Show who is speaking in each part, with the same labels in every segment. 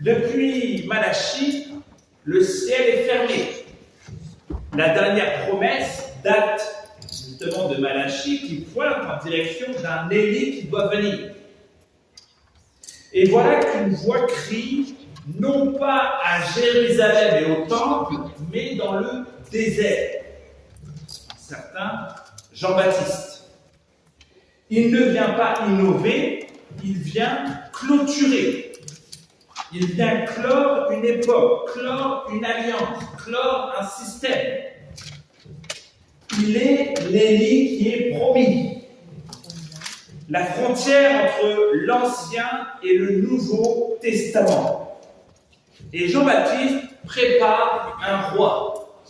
Speaker 1: Depuis Malachie, le ciel est fermé. La dernière promesse date justement de Malachie qui pointe en direction d'un Élie qui doit venir. Et voilà qu'une voix crie, non pas à Jérusalem et au temple, mais dans le désert. Certains, Jean-Baptiste. Il ne vient pas innover, il vient clôturer. Il vient clore une époque, clore une alliance, clore un système. Il est l'Élie qui est promis. La frontière entre l'Ancien et le Nouveau Testament. Et Jean-Baptiste prépare un roi.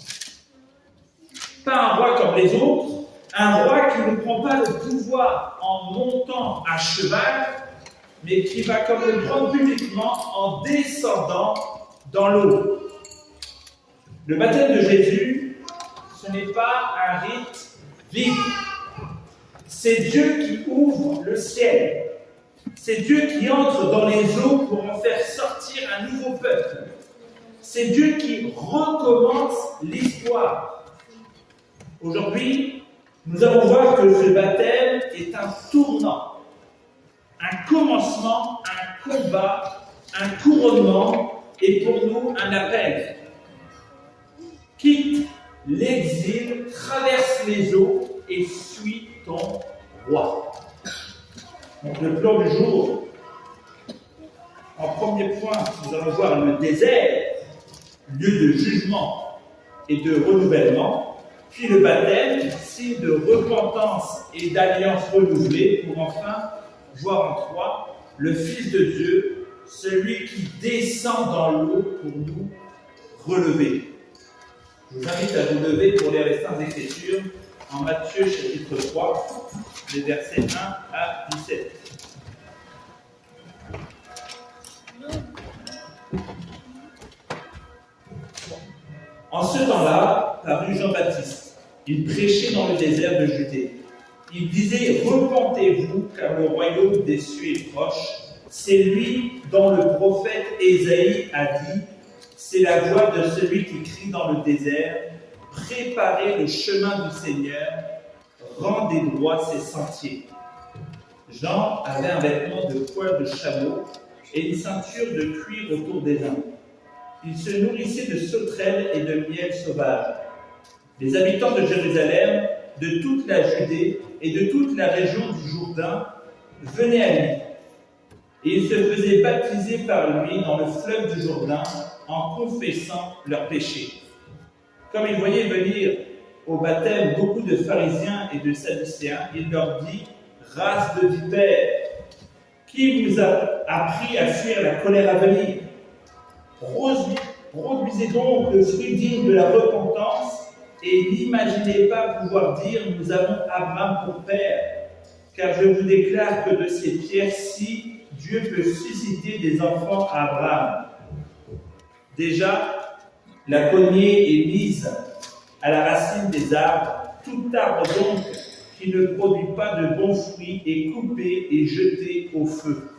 Speaker 1: Pas un roi comme les autres, un roi qui ne prend pas le pouvoir en montant à cheval, mais qui va comme le prendre publiquement en descendant dans l'eau. Le baptême de Jésus, ce n'est pas un rite vide. C'est Dieu qui ouvre le ciel. C'est Dieu qui entre dans les eaux pour en faire sortir un nouveau peuple. C'est Dieu qui recommence l'histoire. Aujourd'hui, nous allons voir que ce baptême est un tournant. Un commencement, un combat, un couronnement et pour nous un appel. Quitte l'exil, traverse les eaux et suis ton roi. Donc le plan du jour, en premier point, nous allons voir le désert, lieu de jugement et de renouvellement, puis le baptême, signe de repentance et d'alliance renouvelée, pour enfin voir en trois le Fils de Dieu, celui qui descend dans l'eau pour nous relever. Je vous invite à vous lever pour lire les Saintes Écritures en Matthieu chapitre 3, les versets 1 à 17. En ce temps-là, parut Jean-Baptiste. Il prêchait dans le désert de Judée. Il disait « Repentez-vous, car le royaume des cieux est proche. » C'est lui dont le prophète Ésaïe a dit « C'est la voix de celui qui crie dans le désert. Préparez le chemin du Seigneur, rendez droit ses sentiers. » Jean avait un vêtement de poil de chameau et une ceinture de cuir autour des reins. Il se nourrissait de sauterelles et de miel sauvage. Les habitants de Jérusalem, de toute la Judée et de toute la région du Jourdain venaient à lui. Et ils se faisaient baptiser par lui dans le fleuve du Jourdain en confessant leurs péchés. Comme il voyait venir au baptême beaucoup de pharisiens et de sadducéens, il leur dit « Race de vipères, qui vous a appris à fuir la colère à venir? Produisez donc le fruit digne de la repentance et n'imaginez pas pouvoir dire « Nous avons Abraham pour père ». Car je vous déclare que de ces pierres-ci, Dieu peut susciter des enfants à Abraham. Déjà, la cognée est mise à la racine des arbres. Tout arbre donc qui ne produit pas de bons fruits est coupé et jeté au feu.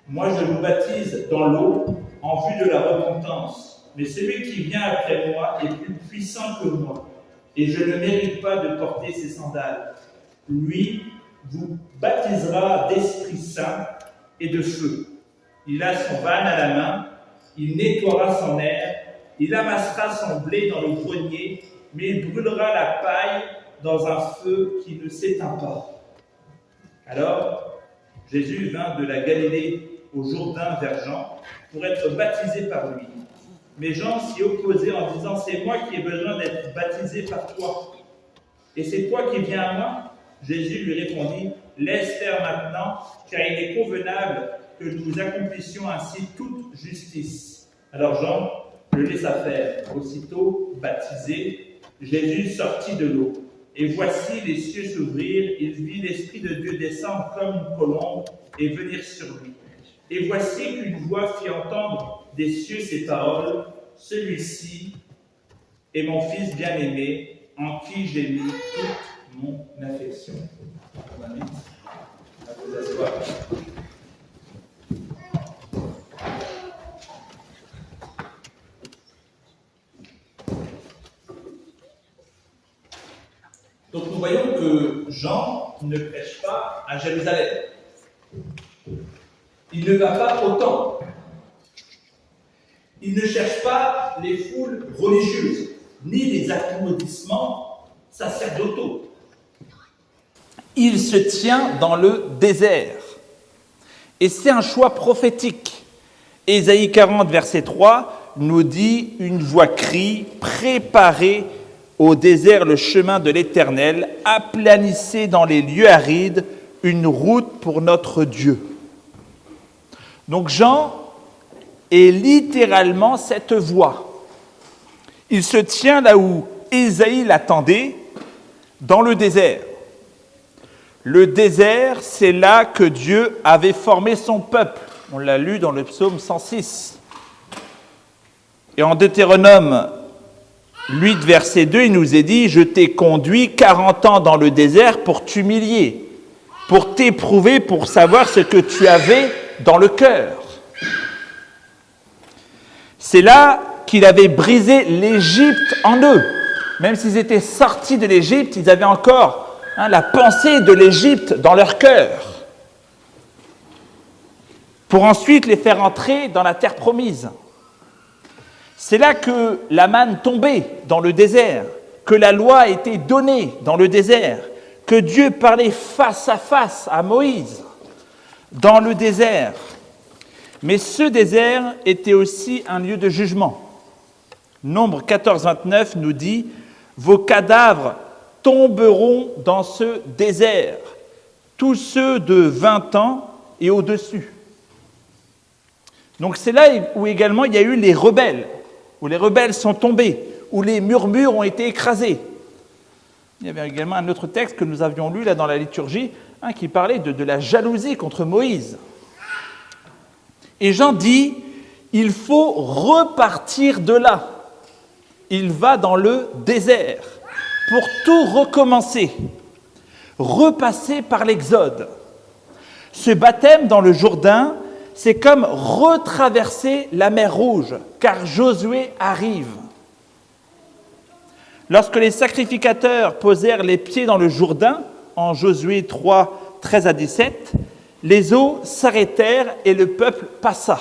Speaker 1: Moi, je vous baptise dans l'eau en vue de la repentance. Mais celui qui vient après moi est plus puissant que moi, et je ne mérite pas de porter ses sandales. Lui vous baptisera d'Esprit Saint et de feu. Il a son vanne à la main, il nettoiera son aire, il amassera son blé dans le grenier, mais il brûlera la paille dans un feu qui ne s'éteint pas. Alors, Jésus vint de la Galilée au Jourdain vers Jean pour être baptisé par lui. Mais Jean s'y opposait en disant « C'est moi qui ai besoin d'être baptisé par toi. Et c'est toi qui viens à moi ?» Jésus lui répondit « Laisse faire maintenant, car il est convenable que nous accomplissions ainsi toute justice. » Alors Jean le laissa faire. Aussitôt baptisé, Jésus sortit de l'eau. Et voici les cieux s'ouvrirent, il vit l'Esprit de Dieu descendre comme une colombe et venir sur lui. Et voici qu'une voix fit entendre des cieux ces paroles, « Celui-ci est mon Fils bien-aimé, en qui j'ai mis toute mon affection. » On invite à vous asseoir. que Jean ne prêche pas à Jérusalem. Il ne va pas au temple. Il ne cherche pas les foules religieuses, ni les applaudissements sacerdotaux. Il se tient dans le désert. Et c'est un choix prophétique. Ésaïe 40, verset 3, nous dit « Une voix crie, préparez au désert le chemin de l'Éternel, aplanissez dans les lieux arides une route pour notre Dieu. » Donc Jean est littéralement cette voix. Il se tient là où Ésaïe l'attendait, dans le désert. Le désert, c'est là que Dieu avait formé son peuple. On l'a lu dans le psaume 106. Et en Deutéronome 8, verset 2, il nous est dit « Je t'ai conduit 40 ans dans le désert pour t'humilier, pour t'éprouver, pour savoir ce que tu avais dans le cœur. » C'est là qu'il avait brisé l'Égypte en eux. Même s'ils étaient sortis de l'Égypte, ils avaient encore la pensée de l'Égypte dans leur cœur. Pour ensuite les faire entrer dans la terre promise. C'est là que la manne tombait dans le désert, que la loi a été donnée dans le désert, que Dieu parlait face à Moïse dans le désert. Mais ce désert était aussi un lieu de jugement. Nombre 14, 29 nous dit « Vos cadavres tomberont dans ce désert, tous ceux de 20 ans et au-dessus. » Donc c'est là où également il y a eu les rebelles, où les rebelles sont tombés, où les murmures ont été écrasés. Il y avait également un autre texte que nous avions lu là dans la liturgie, qui parlait de la jalousie contre Moïse. Et Jean dit, il faut repartir de là. Il va dans le désert pour tout recommencer, repasser par l'Exode. Ce baptême dans le Jourdain, c'est comme retraverser la mer Rouge, car Josué arrive. Lorsque les sacrificateurs posèrent les pieds dans le Jourdain, en Josué 3, 13 à 17, les eaux s'arrêtèrent et le peuple passa.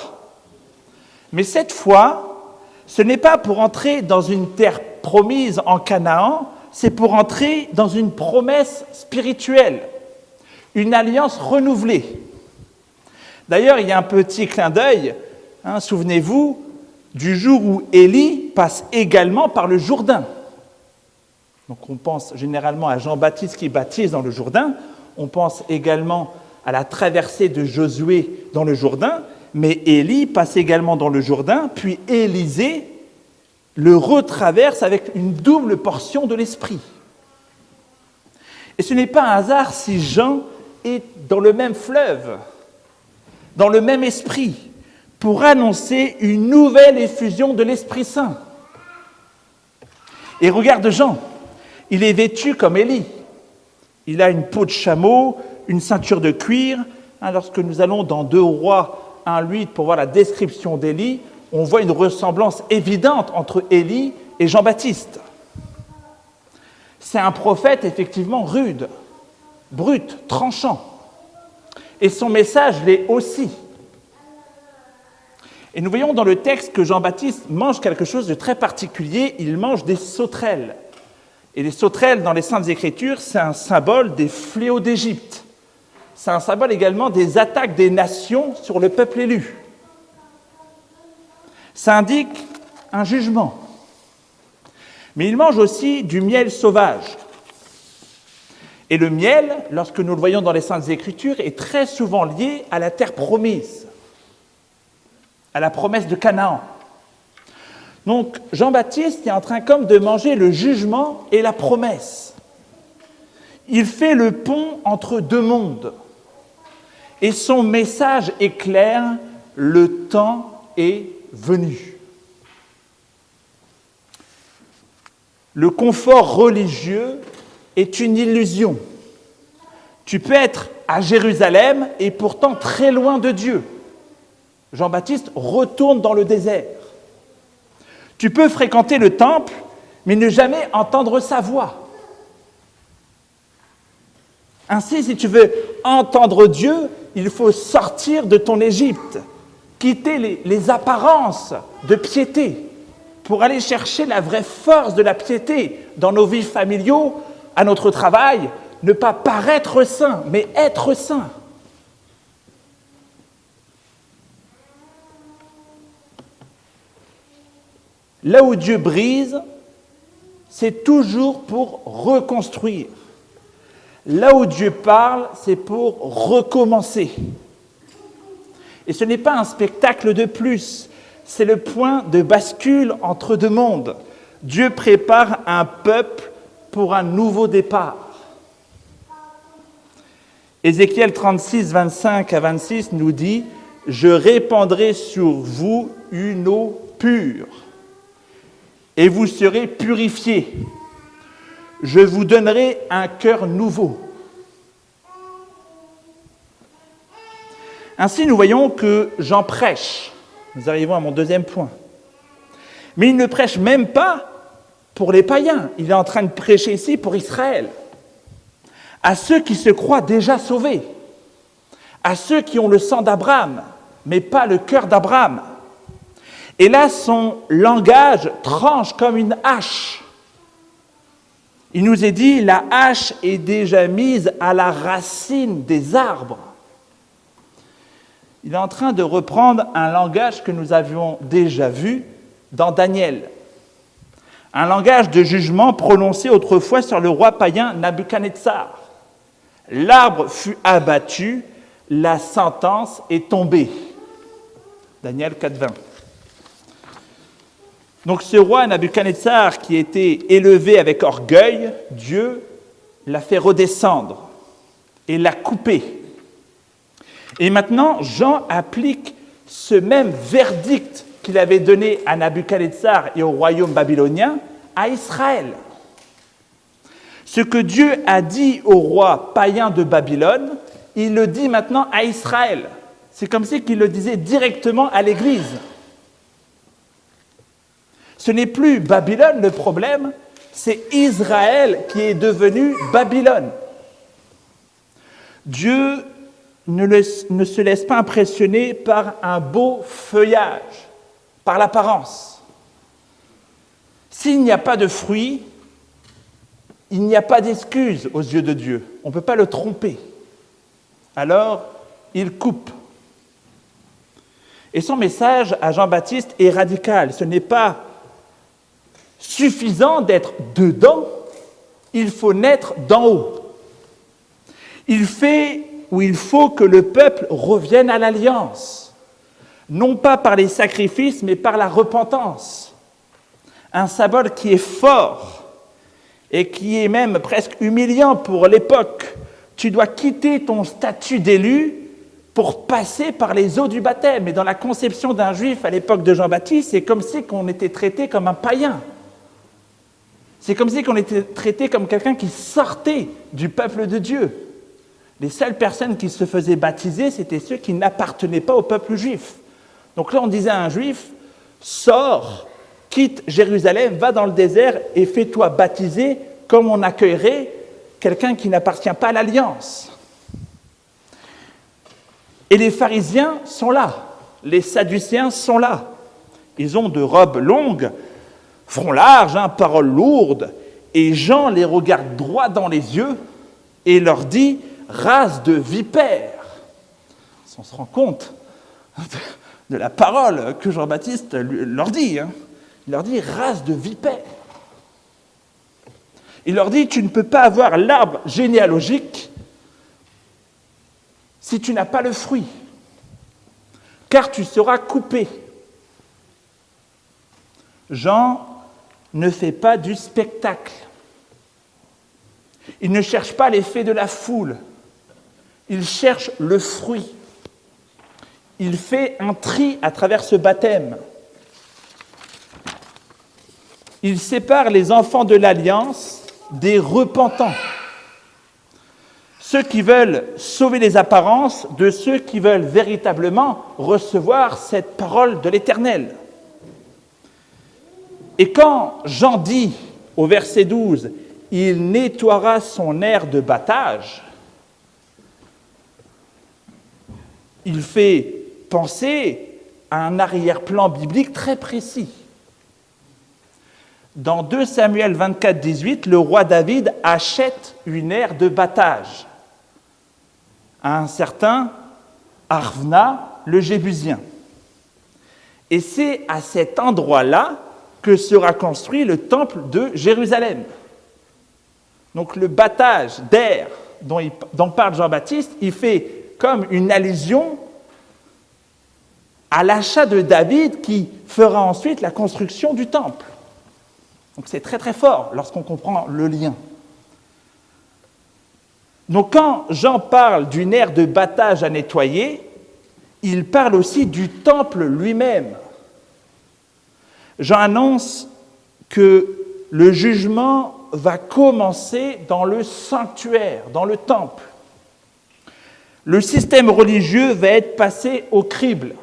Speaker 1: Mais cette fois, ce n'est pas pour entrer dans une terre promise en Canaan, c'est pour entrer dans une promesse spirituelle, une alliance renouvelée. D'ailleurs, il y a un petit clin d'œil, souvenez-vous, du jour où Élie passe également par le Jourdain. Donc on pense généralement à Jean-Baptiste qui baptise dans le Jourdain, on pense également à la traversée de Josué dans le Jourdain, mais Élie passe également dans le Jourdain, puis Élisée le retraverse avec une double portion de l'Esprit. Et ce n'est pas un hasard si Jean est dans le même fleuve, dans le même esprit, pour annoncer une nouvelle effusion de l'Esprit Saint. Et regarde Jean, il est vêtu comme Élie. Il a une peau de chameau, une ceinture de cuir. Lorsque nous allons dans 2 Rois 1:8 pour voir la description d'Élie, on voit une ressemblance évidente entre Élie et Jean-Baptiste. C'est un prophète effectivement rude, brut, tranchant. Et son message l'est aussi. Et nous voyons dans le texte que Jean-Baptiste mange quelque chose de très particulier, il mange des sauterelles. Et les sauterelles dans les Saintes Écritures, c'est un symbole des fléaux d'Égypte. C'est un symbole également des attaques des nations sur le peuple élu. Ça indique un jugement. Mais il mange aussi du miel sauvage. Et le miel, lorsque nous le voyons dans les Saintes Écritures, est très souvent lié à la terre promise, à la promesse de Canaan. Donc Jean-Baptiste est en train comme de manger le jugement et la promesse. Il fait le pont entre 2 mondes. Et son message est clair, le temps est venu. Le confort religieux est une illusion. Tu peux être à Jérusalem et pourtant très loin de Dieu. Jean-Baptiste retourne dans le désert. Tu peux fréquenter le temple, mais ne jamais entendre sa voix. Ainsi, si tu veux entendre Dieu, il faut sortir de ton Égypte, quitter les apparences de piété pour aller chercher la vraie force de la piété dans nos vies familiaux, à notre travail, ne pas paraître saint, mais être saint. Là où Dieu brise, c'est toujours pour reconstruire. Là où Dieu parle, c'est pour recommencer. Et ce n'est pas un spectacle de plus, c'est le point de bascule entre deux mondes. Dieu prépare un peuple pour un nouveau départ. Ézéchiel 36, 25 à 26 nous dit « Je répandrai sur vous une eau pure, et vous serez purifiés. Je vous donnerai un cœur nouveau. » Ainsi, nous voyons que Jean prêche. Nous arrivons à mon deuxième point. Mais il ne prêche même pas pour les païens. Il est en train de prêcher ici pour Israël. À ceux qui se croient déjà sauvés. À ceux qui ont le sang d'Abraham, mais pas le cœur d'Abraham. Et là, son langage tranche comme une hache. Il nous est dit, la hache est déjà mise à la racine des arbres. Il est en train de reprendre un langage que nous avions déjà vu dans Daniel. Un langage de jugement prononcé autrefois sur le roi païen Nabuchodonosor. L'arbre fut abattu, la sentence est tombée. Daniel 4,20. Donc ce roi Nabuchodonosor qui était élevé avec orgueil, Dieu l'a fait redescendre et l'a coupé. Et maintenant, Jean applique ce même verdict qu'il avait donné à Nabuchodonosor et au royaume babylonien à Israël. Ce que Dieu a dit au roi païen de Babylone, il le dit maintenant à Israël. C'est comme si qu'il le disait directement à l'Église. Ce n'est plus Babylone le problème, c'est Israël qui est devenu Babylone. Dieu ne se laisse pas impressionner par un beau feuillage, par l'apparence. S'il n'y a pas de fruits, il n'y a pas d'excuse aux yeux de Dieu. On ne peut pas le tromper. Alors, il coupe. Et son message à Jean-Baptiste est radical. Ce n'est pas suffisant d'être dedans, il faut naître d'en haut. Il faut que le peuple revienne à l'alliance, non pas par les sacrifices, mais par la repentance. Un symbole qui est fort et qui est même presque humiliant pour l'époque. Tu dois quitter ton statut d'élu pour passer par les eaux du baptême. Et dans la conception d'un juif à l'époque de Jean-Baptiste, c'est comme si on était traité comme un païen. C'est comme si on était traité comme quelqu'un qui sortait du peuple de Dieu. Les seules personnes qui se faisaient baptiser, c'était ceux qui n'appartenaient pas au peuple juif. Donc là, on disait à un juif, sors, quitte Jérusalem, va dans le désert et fais-toi baptiser comme on accueillerait quelqu'un qui n'appartient pas à l'alliance. Et les pharisiens sont là, les sadducéens sont là. Ils ont de robes longues, front large, paroles lourdes, et Jean les regarde droit dans les yeux et leur dit « race de vipères ». On se rend compte de la parole que Jean-Baptiste leur dit. Il leur dit « race de vipères ». Il leur dit « tu ne peux pas avoir l'arbre généalogique si tu n'as pas le fruit, car tu seras coupé ». Jean ne fait pas du spectacle. Il ne cherche pas l'effet de la foule. Il cherche le fruit. Il fait un tri à travers ce baptême. Il sépare les enfants de l'alliance des repentants. Ceux qui veulent sauver les apparences de ceux qui veulent véritablement recevoir cette parole de l'Éternel. Et quand Jean dit au verset 12, « Il nettoiera son aire de battage »,
Speaker 2: il fait penser à un arrière-plan biblique très précis. Dans 2 Samuel 24, 18, le roi David achète une aire de battage à un certain Arvna, le Jébusien. Et c'est à cet endroit-là que sera construit le temple de Jérusalem. Donc le battage d'air dont parle Jean-Baptiste, il fait comme une allusion à l'achat de David qui fera ensuite la construction du temple. Donc c'est très très fort lorsqu'on comprend le lien. Donc quand Jean parle d'une aire de battage à nettoyer, il parle aussi du temple lui-même. Jean annonce que le jugement va commencer dans le sanctuaire, dans le temple. Le système religieux va être passé au crible.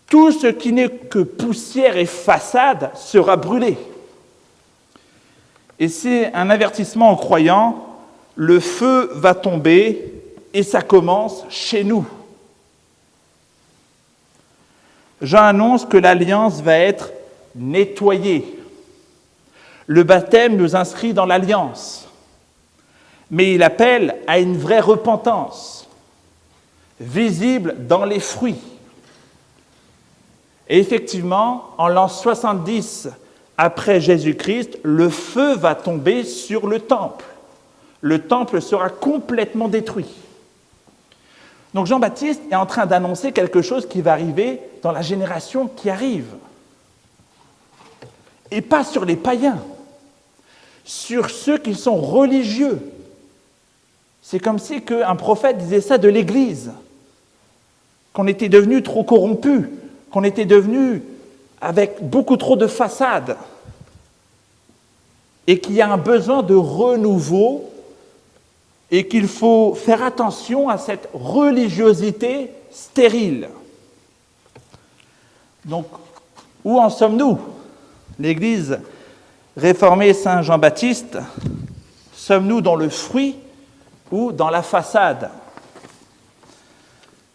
Speaker 2: Tout ce qui n'est que poussière et façade sera brûlé. Et c'est un avertissement aux croyants, le feu va tomber et ça commence chez nous. Jean annonce que l'alliance va être nettoyée. Le baptême nous inscrit dans l'alliance, mais il appelle à une vraie repentance, visible dans les fruits. Et effectivement, en l'an 70 après Jésus-Christ, le feu va tomber sur le temple. Le temple sera complètement détruit. Donc Jean-Baptiste est en train d'annoncer quelque chose qui va arriver dans la génération qui arrive. Et pas sur les païens, sur ceux qui sont religieux. C'est comme si un prophète disait ça de l'Église, qu'on était devenu trop corrompus, qu'on était devenu avec beaucoup trop de façades, et qu'il y a un besoin de renouveau, et qu'il faut faire attention à cette religiosité stérile. Donc, où en sommes-nous? L'Église réformée Saint-Jean-Baptiste, sommes-nous dans le fruit ou dans la façade?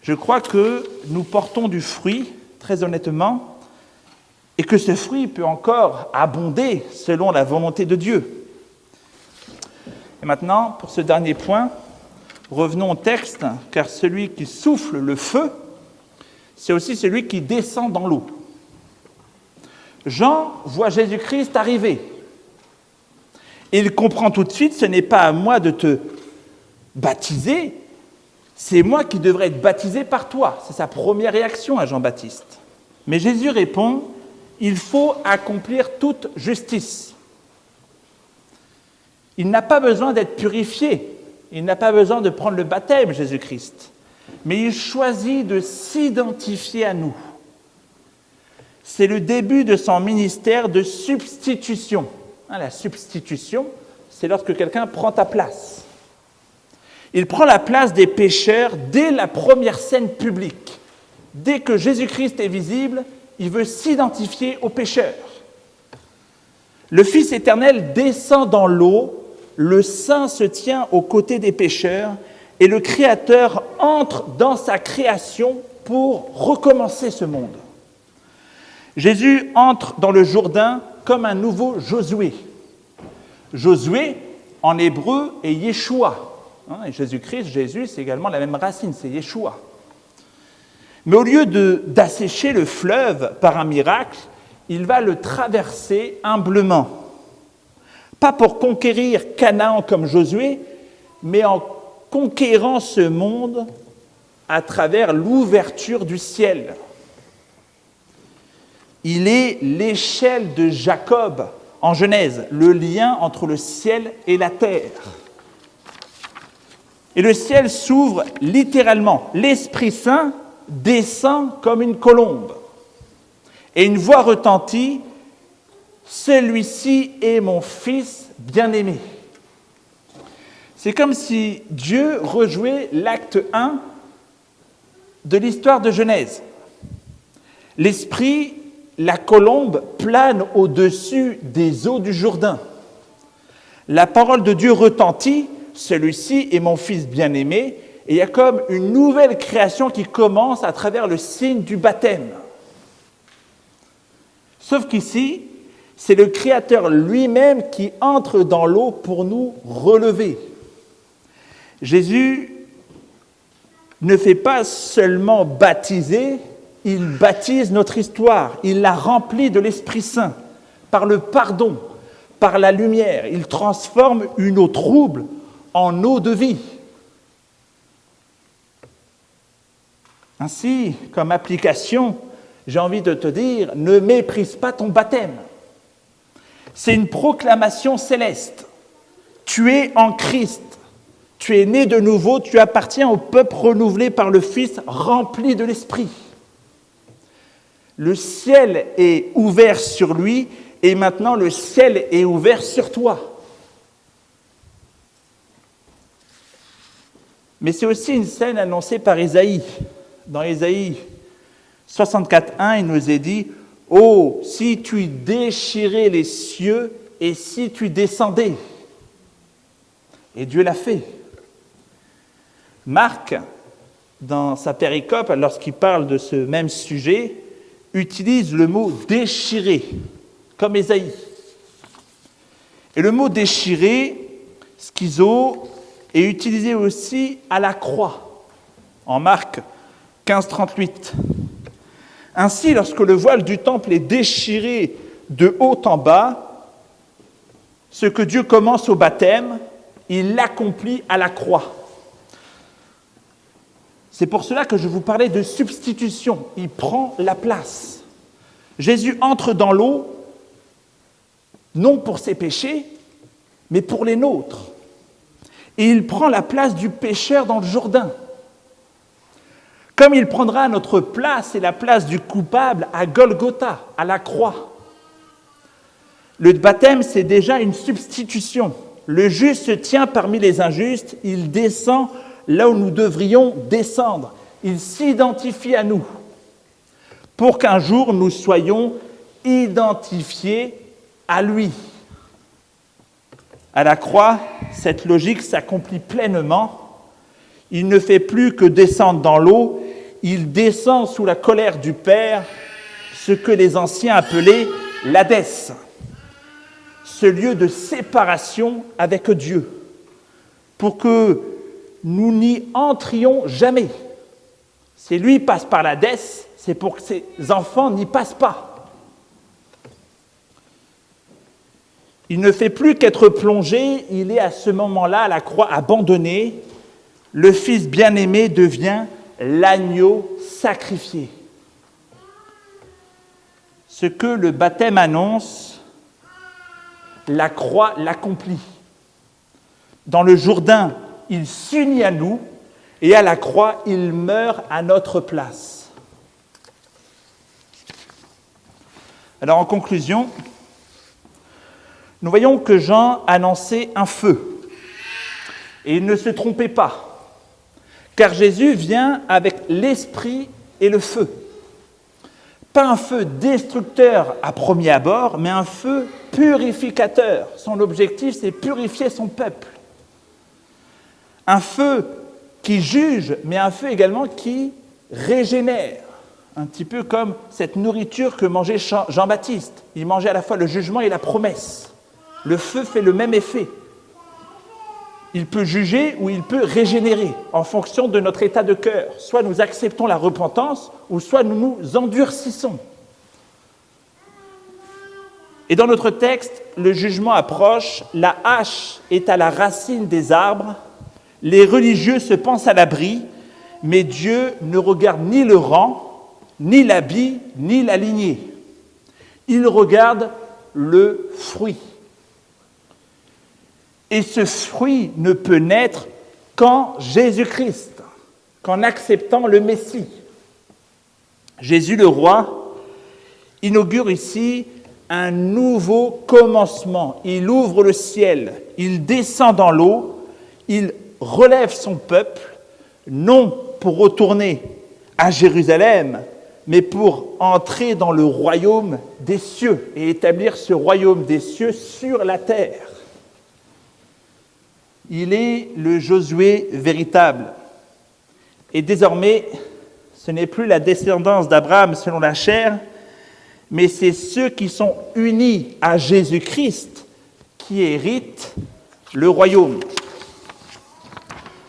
Speaker 2: Je crois que nous portons du fruit, très honnêtement, et que ce fruit peut encore abonder selon la volonté de Dieu. Et maintenant, pour ce dernier point, revenons au texte, car celui qui souffle le feu, c'est aussi celui qui descend dans l'eau. Jean voit Jésus-Christ arriver. Il comprend tout de suite, ce n'est pas à moi de te baptiser, c'est moi qui devrais être baptisé par toi. C'est sa première réaction à Jean-Baptiste. Mais Jésus répond, il faut accomplir toute justice. Il n'a pas besoin d'être purifié, il n'a pas besoin de prendre le baptême, Jésus-Christ, mais il choisit de s'identifier à nous. C'est le début de son ministère de substitution. La substitution, c'est lorsque quelqu'un prend ta place. Il prend la place des pécheurs dès la première scène publique. Dès que Jésus-Christ est visible, il veut s'identifier aux pécheurs. Le Fils éternel descend dans l'eau, le Saint se tient aux côtés des pécheurs et le Créateur entre dans sa création pour recommencer ce monde. Jésus entre dans le Jourdain comme un nouveau Josué. Josué, en hébreu, est Yeshua. Et Jésus-Christ, Jésus, c'est également la même racine, c'est Yeshua. Mais au lieu d'assécher le fleuve par un miracle, il va le traverser humblement. Pas pour conquérir Canaan comme Josué, mais en conquérant ce monde à travers l'ouverture du ciel. Il est l'échelle de Jacob en Genèse, le lien entre le ciel et la terre. Et le ciel s'ouvre littéralement. L'Esprit Saint descend comme une colombe. Et une voix retentit, « Celui-ci est mon Fils bien-aimé ». C'est comme si Dieu rejouait l'acte 1 de l'histoire de Genèse. L'Esprit, la colombe, plane au-dessus des eaux du Jourdain. La parole de Dieu retentit, « Celui-ci est mon Fils bien-aimé », Et il y a comme une nouvelle création qui commence à travers le signe du baptême. Sauf qu'ici, c'est le Créateur lui-même qui entre dans l'eau pour nous relever. Jésus ne fait pas seulement baptiser, il baptise notre histoire, il la remplit de l'Esprit Saint, par le pardon, par la lumière. Il transforme une eau trouble en eau de vie. Ainsi, comme application, j'ai envie de te dire, ne méprise pas ton baptême. C'est une proclamation céleste. Tu es en Christ. Tu es né de nouveau, tu appartiens au peuple renouvelé par le Fils, rempli de l'Esprit. Le ciel est ouvert sur lui et maintenant le ciel est ouvert sur toi. Mais c'est aussi une scène annoncée par Isaïe. Dans Isaïe 64:1, il nous est dit « Oh, si tu déchirais les cieux et si tu descendais !» Et Dieu l'a fait. Marc, dans sa péricope, lorsqu'il parle de ce même sujet, utilise le mot « déchirer », comme Ésaïe. Et le mot « déchirer », schizo, est utilisé aussi à la croix, en Marc 15:38. Ainsi, lorsque le voile du temple est déchiré de haut en bas, ce que Dieu commence au baptême, il l'accomplit à la croix. C'est pour cela que je vous parlais de substitution. Il prend la place. Jésus entre dans l'eau, non pour ses péchés, mais pour les nôtres. Et il prend la place du pécheur dans le Jourdain. Comme il prendra notre place et la place du coupable à Golgotha, à la croix. Le baptême, c'est déjà une substitution. Le juste se tient parmi les injustes, il descend là où nous devrions descendre. Il s'identifie à nous pour qu'un jour nous soyons identifiés à lui. À la croix, cette logique s'accomplit pleinement. Il ne fait plus que descendre dans l'eau, il descend sous la colère du Père, ce que les anciens appelaient l'Hadès, ce lieu de séparation avec Dieu, pour que nous n'y entrions jamais. Si lui passe par l'Hadès, c'est pour que ses enfants n'y passent pas. Il ne fait plus qu'être plongé, il est à ce moment-là à la croix abandonné. Le Fils bien-aimé devient l'agneau sacrifié. Ce que le baptême annonce, la croix l'accomplit. Dans le Jourdain, il s'unit à nous et à la croix, il meurt à notre place. Alors en conclusion, nous voyons que Jean annonçait un feu. Et il ne se trompait pas, car Jésus vient avec l'esprit et le feu. Pas un feu destructeur à premier abord, mais un feu purificateur. Son objectif, c'est purifier son peuple. Un feu qui juge, mais un feu également qui régénère. Un petit peu comme cette nourriture que mangeait Jean-Baptiste. Il mangeait à la fois le jugement et la promesse. Le feu fait le même effet. Il peut juger ou il peut régénérer en fonction de notre état de cœur. Soit nous acceptons la repentance, ou soit nous nous endurcissons. Et dans notre texte, le jugement approche, la hache est à la racine des arbres, les religieux se pensent à l'abri, mais Dieu ne regarde ni le rang, ni l'habit, ni la lignée. Il regarde le fruit. Et ce fruit ne peut naître qu'en Jésus-Christ, qu'en acceptant le Messie. Jésus le roi inaugure ici un nouveau commencement. Il ouvre le ciel, il descend dans l'eau, il relève son peuple, non pour retourner à Jérusalem, mais pour entrer dans le royaume des cieux et établir ce royaume des cieux sur la terre. Il est le Josué véritable. Et désormais, ce n'est plus la descendance d'Abraham selon la chair, mais c'est ceux qui sont unis à Jésus-Christ qui héritent le royaume.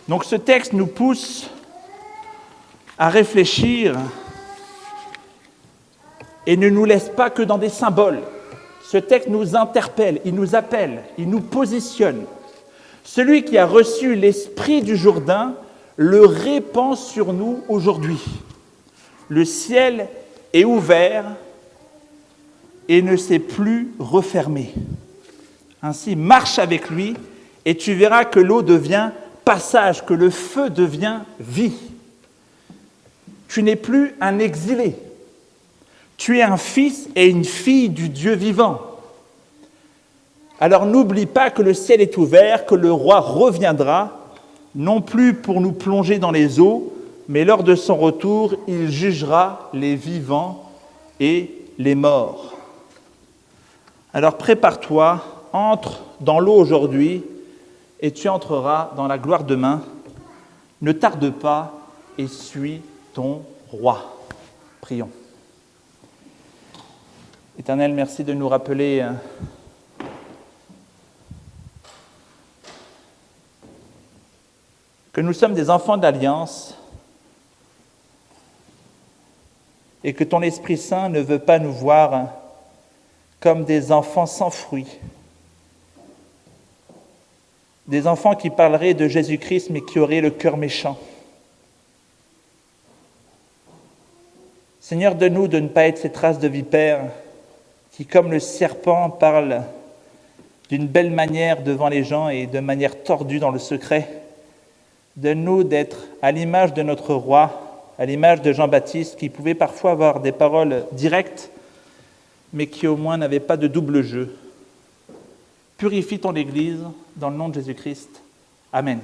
Speaker 2: Donc ce texte nous pousse à réfléchir et ne nous laisse pas que dans des symboles. Ce texte nous interpelle, il nous appelle, il nous positionne. Celui qui a reçu l'esprit du Jourdain le répand sur nous aujourd'hui. Le ciel est ouvert et ne s'est plus refermé. Ainsi, marche avec lui et tu verras que l'eau devient passage, que le feu devient vie. Tu n'es plus un exilé. Tu es un fils et une fille du Dieu vivant. Alors n'oublie pas que le ciel est ouvert, que le roi reviendra, non plus pour nous plonger dans les eaux, mais lors de son retour, il jugera les vivants et les morts. Alors prépare-toi, entre dans l'eau aujourd'hui et tu entreras dans la gloire demain. Ne tarde pas et suis ton roi. Prions. Éternel, merci de nous rappeler que nous sommes des enfants d'alliance et que ton Esprit Saint ne veut pas nous voir comme des enfants sans fruit, des enfants qui parleraient de Jésus-Christ mais qui auraient le cœur méchant. Seigneur, donne-nous de ne pas être cette race de vipères qui, comme le serpent, parle d'une belle manière devant les gens et de manière tordue dans le secret. Donne-nous d'être à l'image de notre roi, à l'image de Jean-Baptiste, qui pouvait parfois avoir des paroles directes, mais qui au moins n'avait pas de double jeu. Purifie ton Église dans le nom de Jésus-Christ. Amen.